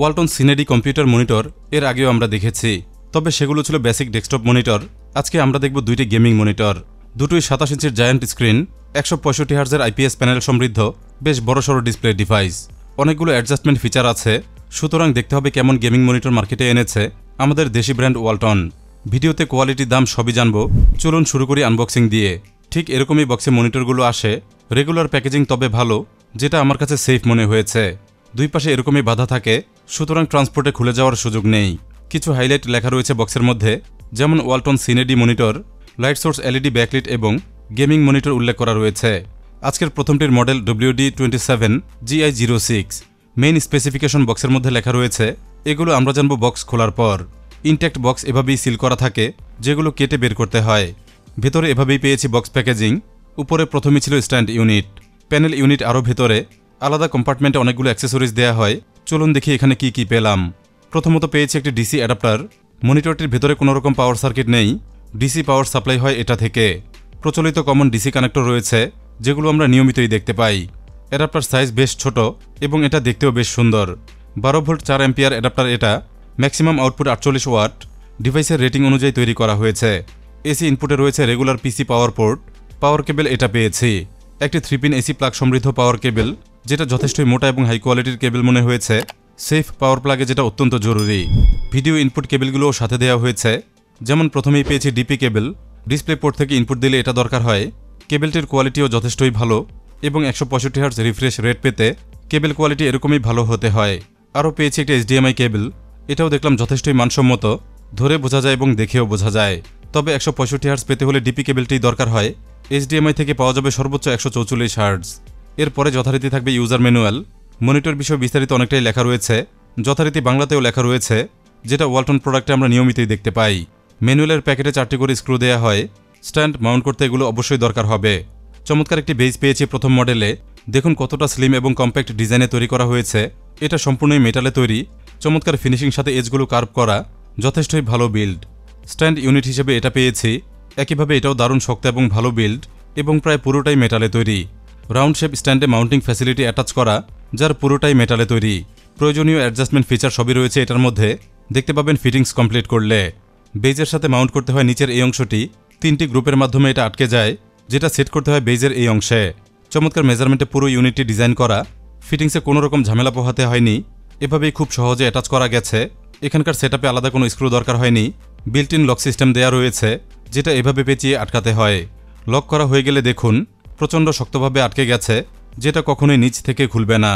Walton সিনেডি computer monitor এর আগেও আমরা দেখেছি, তবে সেগুলো ছিল বেসিক ডেস্কটপ মনিটর। আজকে আমরা দেখব দুইটি গেমিং মনিটর, দুটোই 27 ইঞ্চির জায়ান্ট স্ক্রিন, 165 হার্জের আইপিএস প্যানেল সমৃদ্ধ বেশ বড়সড় ডিসপ্লে ডিভাইস। অনেকগুলো অ্যাডজাস্টমেন্ট ফিচার আছে, সুতরাং দেখতে হবে কেমন গেমিং মনিটর মার্কেটে এনেছে আমাদের দেশি ব্র্যান্ড ওয়ালটন। ভিডিওতে কোয়ালিটি, দাম সবই জানবো। চলুন শুরু করি আনবক্সিং দিয়ে। ঠিক এরকমই বক্সে মনিটরগুলো আসে, রেগুলার প্যাকেজিং তবে ভালো, যেটা আমার কাছে সেফ মনে হয়েছে। দুই পাশে এরকমই বাধা থাকে, সুতরাং ট্রান্সপোর্টে খুলে যাওয়ার সুযোগ নেই। কিছু হাইলাইট লেখা রয়েছে বক্সের মধ্যে, যেমন ওয়ালটন সিনেডি monitor, light source LED backlit এবং গেমিং মনিটর উল্লেখ করা রয়েছে। আজকের প্রথমটির মডেল WD27GI06। মেইন স্পেসিফিকেশন বক্সের মধ্যে লেখা রয়েছে, এগুলো আমরা জানবো বক্স খোলার পর। ইনট্যাক্ট বক্স এভাবেই সিল করা থাকে, যেগুলো কেটে বের করতে হয়। ভেতরে এভাবেই পেয়েছি বক্স প্যাকেজিং। উপরে প্রথমেই ছিল স্ট্যান্ড ইউনিট, প্যানেল ইউনিট আরও ভেতরে আলাদা কম্পার্টমেন্টে অনেকগুলো অ্যাক্সেসরিজ দেওয়া হয়। চলুন দেখি এখানে কি কি পেলাম। প্রথমত পেয়েছি একটি ডিসি অ্যাডাপ্টার। মনিটরটির ভেতরে কোনো রকম পাওয়ার সার্কিট নেই, ডিসি পাওয়ার সাপ্লাই হয় এটা থেকে। প্রচলিত কমন ডিসি কানেক্টর রয়েছে, যেগুলো আমরা নিয়মিতই দেখতে পাই। অ্যাডাপ্টার সাইজ বেশ ছোট এবং এটা দেখতেও বেশ সুন্দর। 12 ভোল্ট 4 অ্যাম্পিয়ার অ্যাডাপ্টার এটা। Maximum output 48 watt. ডিভাইসের রেটিং অনুযায়ী তৈরি করা হয়েছে। এসি ইনপুটে রয়েছে রেগুলার পিসি পাওয়ার পোর্ট। পাওয়ার কেবল এটা পেয়েছি, একটি 3 পিন এসি প্লাগ সমৃদ্ধ পাওয়ার কেবল, যেটা যথেষ্টই মোটা এবং হাই কোয়ালিটির কেবল মনে হয়েছে। সেফ পাওয়ার প্লাগে যেটা অত্যন্ত জরুরি। ভিডিও ইনপুট কেবলগুলোও সাথে দেওয়া হয়েছে, যেমন প্রথমেই পেয়েছি ডিপি কেবল। ডিসপ্লে পোর্ট থেকে ইনপুট দিলে এটা দরকার হয়। কেবলটির কোয়ালিটিও যথেষ্টই ভালো এবং 165 হার্জ রিফ্রেশ রেট পেতে কেবল কোয়ালিটি এরকমই ভালো হতে হয়। আরও পেয়েছি একটি HDMI কেবল, এটাও দেখলাম যথেষ্টই মানসম্মত, ধরে বোঝা যায় এবং দেখেও বোঝা যায়। তবে 165 হার্জ পেতে হলে ডিপি কেবলটি দরকার হয়। HDMI থেকে পাওয়া যাবে সর্বোচ্চ 144 হার্জ। এরপরে যথারীতি থাকবে ইউজার ম্যানুয়াল। মনিটর বিষয়ে বিস্তারিত অনেকটাই লেখা রয়েছে, যথারীতি বাংলাতেও লেখা রয়েছে, যেটা ওয়ালটন প্রোডাক্টে আমরা নিয়মিতই দেখতে পাই। ম্যানুয়ালের প্যাকেটে 4টি করে স্ক্রু দেওয়া হয়। স্ট্যান্ড মাউন্ট করতে এগুলো অবশ্যই দরকার হবে। চমৎকার একটি বেজ পেয়েছি প্রথম মডেলে। দেখুন কতটা স্লিম এবং কম্প্যাক্ট ডিজাইনে তৈরি করা হয়েছে। এটা সম্পূর্ণই মেটালে তৈরি, চমৎকার ফিনিশিং সাথে এজগুলো কার্ভ করা, যথেষ্টই ভালো বিল্ড। স্ট্যান্ড ইউনিট হিসেবে এটা পেয়েছি। একইভাবে এটাও দারুণ শক্ত এবং ভালো বিল্ড এবং প্রায় পুরোটাই মেটালে তৈরি। রাউন্ড শেপ স্ট্যান্ডে মাউন্টিং ফ্যাসিলিটি অ্যাটাচ করা, যার পুরোটাই মেটালে তৈরি। প্রয়োজনীয় অ্যাডজাস্টমেন্ট ফিচার সবই রয়েছে এটার মধ্যে, দেখতে পাবেন ফিটিংস কমপ্লিট করলে। বেজের সাথে মাউন্ট করতে হয় নিচের এই অংশটি, 3টি গ্রুপের মাধ্যমে এটা আটকে যায়, যেটা সেট করতে হয় বেজের এই অংশে। চমৎকার মেজারমেন্টে পুরো ইউনিটটি ডিজাইন করা, ফিটিংসে কোনো রকম ঝামেলা পোহাতে হয়নি, এভাবেই খুব সহজে অ্যাটাচ করা গেছে। এখানকার সেটআপে আলাদা কোনো স্ক্রু দরকার হয়নি। বিল্ট ইন লক সিস্টেম দেওয়া রয়েছে, যেটা এভাবে পেঁচিয়ে আটকাতে হয়। লক করা হয়ে গেলে দেখুন প্রচণ্ড শক্তভাবে আটকে গেছে, যেটা কখনোই নিচ থেকে খুলবে না।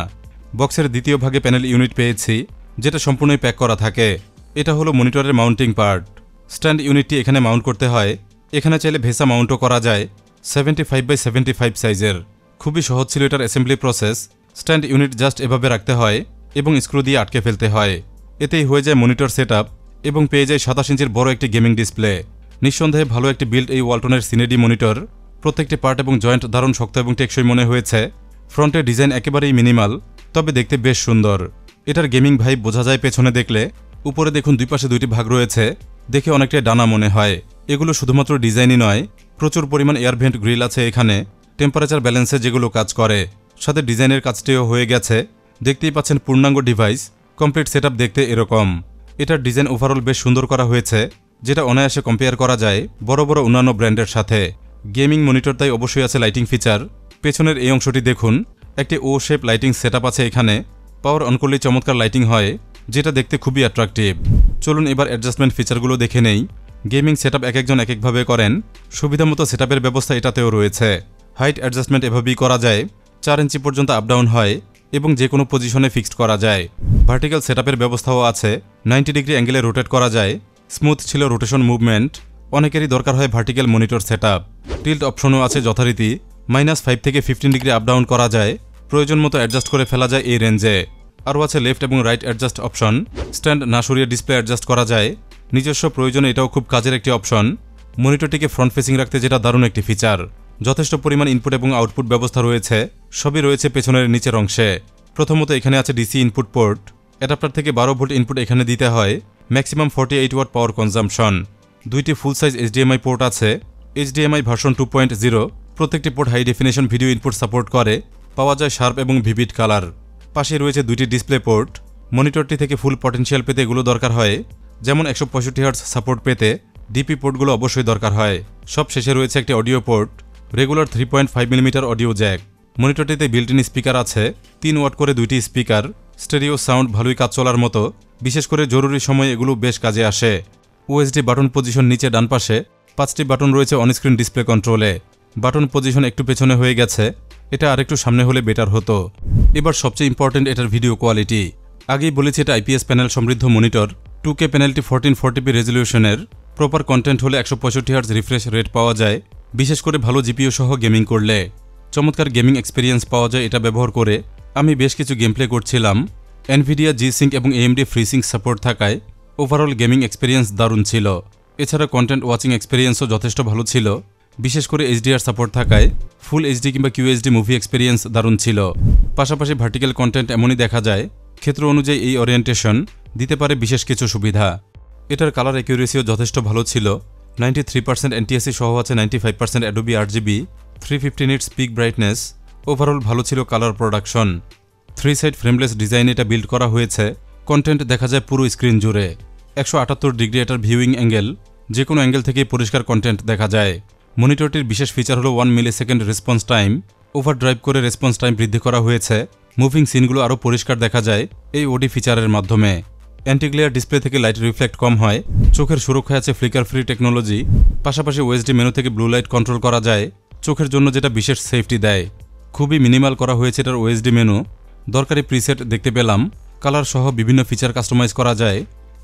বক্সের দ্বিতীয় ভাগে প্যানেল ইউনিট পেয়েছি, যেটা সম্পূর্ণই প্যাক করা থাকে। এটা হলো মনিটরের মাউন্টিং পার্ট। স্ট্যান্ড ইউনিটটি এখানে মাউন্ট করতে হয়। এখানে চাইলে ভেসা মাউন্টও করা যায়, 75x75 সাইজের। খুবই সহজ ছিল এটার assembly process. Stand unit just এভাবে রাখতে হয় এবং স্ক্রু দিয়ে আটকে ফেলতে হয়। এতেই হয়ে যায় মনিটর সেটআপ এবং পেয়ে যায় 27 ইঞ্চির বড় একটি গেমিং ডিসপ্লে। নিঃসন্দেহে ভালো একটি বিল্ড এই ওয়ালটনের সিনেডি মনিটর। প্রত্যেকটি পার্ট এবং জয়েন্ট দারুণ শক্ত এবং টেকসই মনে হয়েছে। ফ্রন্টের ডিজাইন একেবারেই মিনিমাল, তবে দেখতে বেশ সুন্দর। এটার গেমিং ভাইব বোঝা যায় পেছনে দেখলে। উপরে দেখুন দুই পাশে 2টি ভাগ রয়েছে, দেখে অনেকটাই ডানা মনে হয়। এগুলো শুধুমাত্র ডিজাইনই নয়, প্রচুর পরিমাণ এয়ার ভেন্ট গ্রিল আছে এখানে, টেম্পারেচার ব্যালেন্সে যেগুলো কাজ করে। সাথে ডিজাইনের কাজটিও হয়ে গেছে। দেখতেই পাচ্ছেন পূর্ণাঙ্গ ডিভাইস। কমপ্লিট সেটআপ দেখতে এরকম। এটার ডিজাইন ওভারঅল বেশ সুন্দর করা হয়েছে, যেটা অনায়াসে কম্পেয়ার করা যায় বড় বড় অন্যান্য ব্র্যান্ডের সাথে। গেমিং মনিটর তাই অবশ্যই আছে লাইটিং ফিচার। পেছনের এই অংশটি দেখুন, একটি ও শেপ লাইটিং সেটআপ আছে এখানে। পাওয়ার অন করলেই চমৎকার লাইটিং হয়, যেটা দেখতে খুবই অ্যাট্রাকটিভ। চলুন এবার অ্যাডজাস্টমেন্ট ফিচারগুলো দেখে নেই। গেমিং সেটআপ এক একজন এক একভাবে করেন, সুবিধামতো সেটআপের ব্যবস্থা এটাতেও রয়েছে। হাইট অ্যাডজাস্টমেন্ট এভাবেই করা যায়, 4 ইঞ্চি পর্যন্ত আপ ডাউন হয় এবং যে কোনো পজিশনে ফিক্সড করা যায়। ভার্টিক্যাল সেটআপের ব্যবস্থাও আছে, 90 ডিগ্রি অ্যাঙ্গেলে রোটেট করা যায়। স্মুথ ছিল রোটেশন মুভমেন্ট। অনেকেরই দরকার হয় ভার্টিক্যাল মনিটর সেটআপ। টিল্ট অপশনও আছে যথারীতি, -5 থেকে 15 ডিগ্রি আপ ডাউন করা যায়। প্রয়োজন মতো অ্যাডজাস্ট করে ফেলা যায় এই রেঞ্জে। আরও আছে লেফট এবং রাইট অ্যাডজাস্ট অপশন। স্ট্যান্ড না সরিয়ে ডিসপ্লে অ্যাডজাস্ট করা যায়। নিজস্ব প্রয়োজনে এটাও খুব কাজের একটি অপশন। মনিটরটিকে ফ্রন্ট ফেসিং রাখতে যেটা দারুণ একটি ফিচার। যথেষ্ট পরিমাণ ইনপুট এবং আউটপুট ব্যবস্থা রয়েছে, সবই রয়েছে পেছনের নিচের অংশে। প্রথমত এখানে আছে ডিসি ইনপুট পোর্ট। অ্যাডাপ্টার থেকে 12 ভোল্ট ইনপুট এখানে দিতে হয়। Maximum 48 watt power consumption. 2টি ফুল সাইজ HDMI পোর্ট আছে, HDMI ভার্সন 2.0। প্রত্যেকটি port high definition video input support করে। পাওয়া যায় শার্প এবং ভিভিড কালার। পাশে রয়েছে 2টি ডিসপ্লে পোর্ট। মনিটরটি থেকে ফুল পটেনশিয়াল পেতে এগুলো দরকার হয়, যেমন 165 হার্টজ সাপোর্ট পেতে ডিপি পোর্টগুলো অবশ্যই দরকার হয়। সব শেষে রয়েছে একটি audio port, regular 3.5 millimetre audio jack. মনিটরটিতে বিল্ট ইন স্পিকার আছে, 3 ওয়াট করে 2টি স্পিকার। স্টেরিও সাউন্ড ভালোই কাজ চলার মতো, বিশেষ করে জরুরি সময়ে এগুলো বেশ কাজে আসে। ওএসডি বাটন পজিশন নিচে ডান পাশে, 5টি বাটন রয়েছে অনস্ক্রিন ডিসপ্লে কন্ট্রোলে। বাটন পজিশন একটু পেছনে হয়ে গেছে, এটা আরেকটু সামনে হলে বেটার হতো। এবার সবচেয়ে ইম্পর্টেন্ট এটার ভিডিও কোয়ালিটি। আগেই বলেছি এটা আইপিএস প্যানেল সমৃদ্ধ মনিটর, 2K প্যানেলটি 1440p রেজলিউশনের। প্রপার কন্টেন্ট হলে 165 হার্টজ রিফ্রেশ রেট পাওয়া যায়, বিশেষ করে ভালো জিপিইউ সহ গেমিং করলে। চমৎকার গেমিং এক্সপিরিয়েন্স পাওয়া যায় এটা ব্যবহার করে। আমি বেশ কিছু গেম প্লে করছিলাম। এনভিডিয়া জি-সিঙ্ক এবং AMD FreeSync সাপোর্ট থাকায় ওভারঅল গেমিং এক্সপিরিয়েন্স দারুণ ছিল। এছাড়া কন্টেন্ট ওয়াচিং এক্সপিরিয়েন্সও যথেষ্ট ভালো ছিল, বিশেষ করে HDR সাপোর্ট থাকায় ফুল এইচডি কিংবা QHD মুভি এক্সপিরিয়েন্স দারুণ ছিল। পাশাপাশি ভার্টিক্যাল কন্টেন্ট এমনই দেখা যায়, ক্ষেত্র অনুযায়ী এই ওরিয়েন্টেশন দিতে পারে বিশেষ কিছু সুবিধা। এটার কালার অ্যাকিউরেসিও যথেষ্ট ভালো ছিল, 93% NTSC সহ আছে 95% Adobe RGB, 350 nits pick brightness. Overall ভালো ছিল কালার প্রোডাকশন। 3 সাইড ফ্রেমলেস ডিজাইনে এটা বিল্ড করা হয়েছে, কন্টেন্ট দেখা যায় পুরো স্ক্রিন জুড়ে। 178 ডিগ্রি এটার ভিউইং অ্যাঙ্গেল, যে কোনো অ্যাঙ্গেল থেকেই পরিষ্কার কন্টেন্ট দেখা যায়। মনিটরটির বিশেষ ফিচার হলো 1 মিলিসেকেন্ড রেসপন্স টাইম। ওভারড্রাইভ করে রেসপন্স টাইম বৃদ্ধি করা হয়েছে, মুভিং সিনগুলো আরও পরিষ্কার দেখা যায় এই ওডি ফিচারের মাধ্যমে। অ্যান্টিগ্লেয়ার ডিসপ্লে থেকে লাইট রিফ্লেক্ট কম হয়, চোখের সুরক্ষায় আছে ফ্লিকার ফ্রি টেকনোলজি। পাশাপাশি ওএসডি মেনু থেকে ব্লু লাইট কন্ট্রোল করা যায়, চোখের জন্য যেটা বিশেষ সেফটি দেয়। খুবই মিনিমাল করা হয়েছে এটার ওএসডি মেনু। দরকারি প্রিসেট দেখতে পেলাম, কালার সহ বিভিন্ন ফিচার কাস্টমাইজ করা যায়।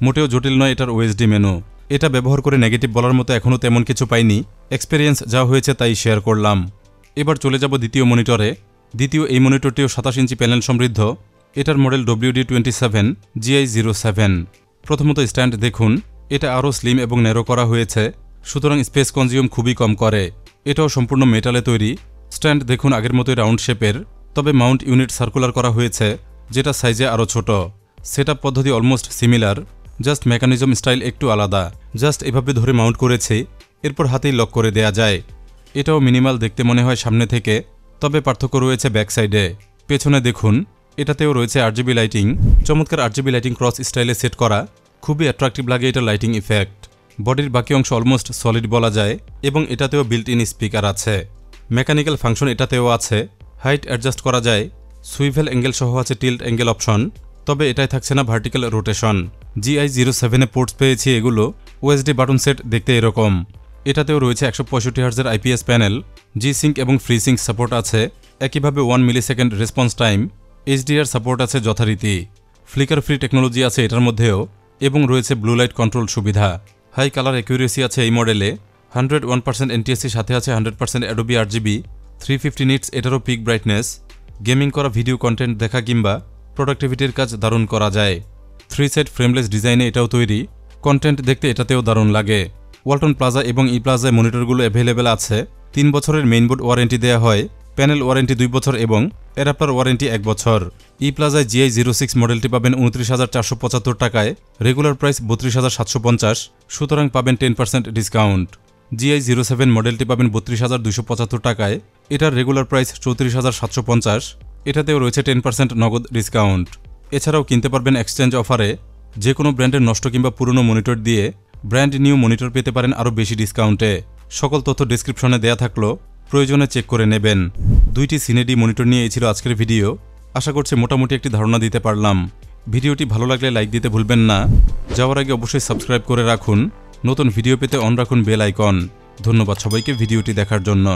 মোটেও জটিল নয় এটার ওএসডি মেনু। এটা ব্যবহার করে নেগেটিভ বলার মতো এখনও তেমন কিছু পাইনি, এক্সপিরিয়েন্স যা হয়েছে তাই শেয়ার করলাম। এবার চলে যাব দ্বিতীয় মনিটরে। দ্বিতীয় এই মনিটরটিও 27 ইঞ্চি প্যানেল সমৃদ্ধ, এটার মডেল WD27 GI07। প্রথমত স্ট্যান্ড দেখুন, এটা আরও স্লিম এবং ন্যারো করা হয়েছে, সুতরাং স্পেস কনজিউম খুবই কম করে। এটাও সম্পূর্ণ মেটালে তৈরি। স্ট্যান্ড দেখুন আগের মতোই রাউন্ড শেপের, তবে মাউন্ট ইউনিট সার্কুলার করা হয়েছে, যেটা সাইজে আরও ছোট। সেটআপ পদ্ধতি almost similar, just mechanism style একটু আলাদা। জাস্ট এভাবে ধরে মাউন্ট করেছি, এরপর হাতেই লক করে দেয়া যায়। এটাও মিনিমাল দেখতে মনে হয় সামনে থেকে, তবে পার্থক্য রয়েছে ব্যাক সাইডে। পেছনে দেখুন, এটাতেও রয়েছে RGB লাইটিং, চমৎকার RGB লাইটিং ক্রস স্টাইলে সেট করা, খুবই অ্যাট্রাকটিভ লাগে এটা লাইটিং ইফেক্ট। বডির বাকি অংশ অলমোস্ট সলিড বলা যায়, এবং এটাতেও বিল্ট ইন স্পিকার আছে। মেকানিক্যাল ফাংশন এটাতেও আছে, হাইট অ্যাডজাস্ট করা যায়, সুইভেল অ্যাঙ্গেল সহ আছে টিল্ট অ্যাঙ্গেল অপশন, তবে এটাই থাকছে না ভার্টিক্যাল রোটেশন। GI07 পোর্টস পেয়েছি এগুলো। ওএসডি বাটন সেট দেখতে এরকম। এটাতেও রয়েছে 165 হার্টজের আইপিএস প্যানেল, জি-সিঙ্ক এবং FreeSync সাপোর্ট আছে, একইভাবে 1 millisecond response time, HDR support আছে যথারীতি। ফ্লিকার ফ্রি টেকনোলজি আছে এটার মধ্যেও, এবং রয়েছে ব্লু লাইট কন্ট্রোল সুবিধা। হাই কালার অ্যাকিউরেসি আছে এই মডেলে, 101% NTSC সাথে আছে 100% Adobe RGB, 350 নিটস এটারও পিক ব্রাইটনেস। গেমিং করা, ভিডিও কন্টেন্ট দেখা কিংবা প্রোডাক্টিভিটির কাজ দারুণ করা যায়। 3 সাইড ফ্রেমলেস ডিজাইনে এটাও তৈরি, কন্টেন্ট দেখতে এটাতেও দারুণ লাগে। ওয়ালটন প্লাজা এবং ই প্লাজায় মনিটরগুলো অ্যাভেলেবেল আছে। 3 বছরের মেইনবোর্ড ওয়ারেন্টি দেওয়া হয়, প্যানেল ওয়ারেন্টি 2 বছর এবং অ্যাডাপ্টার ওয়ারেন্টি 1 বছর। ই প্লাজায় GI06 মডেলটি পাবেন 29,475 টাকায়, রেগুলার প্রাইস 32,750, সুতরাং পাবেন 10% ডিসকাউন্ট। GI07 মডেলটি পাবেন 32,275 টাকায়, এটার রেগুলার প্রাইস 34,750, এটাতেও রয়েছে 10% নগদ ডিসকাউন্ট। এছাড়াও কিনতে পারবেন এক্সচেঞ্জ অফারে, যে কোনো ব্র্যান্ডের নষ্ট কিংবা পুরনো মনিটর দিয়ে ব্র্যান্ড নিউ মনিটর পেতে পারেন আরও বেশি ডিসকাউন্টে। সকল তথ্য ডেসক্রিপশনে দেয়া থাকলো, প্রয়োজনে চেক করে নেবেন। 2টি সিনেডি মনিটর নিয়ে এই ছিল আজকের ভিডিও। আশা করছি মোটামুটি একটি ধারণা দিতে পারলাম। ভিডিওটি ভালো লাগলে লাইক দিতে ভুলবেন না। যাওয়ার আগে অবশ্যই সাবস্ক্রাইব করে রাখুন, নতুন ভিডিও পেতে অন রাখুন বেল আইকন। ধন্যবাদ সবাইকে ভিডিওটি দেখার জন্য।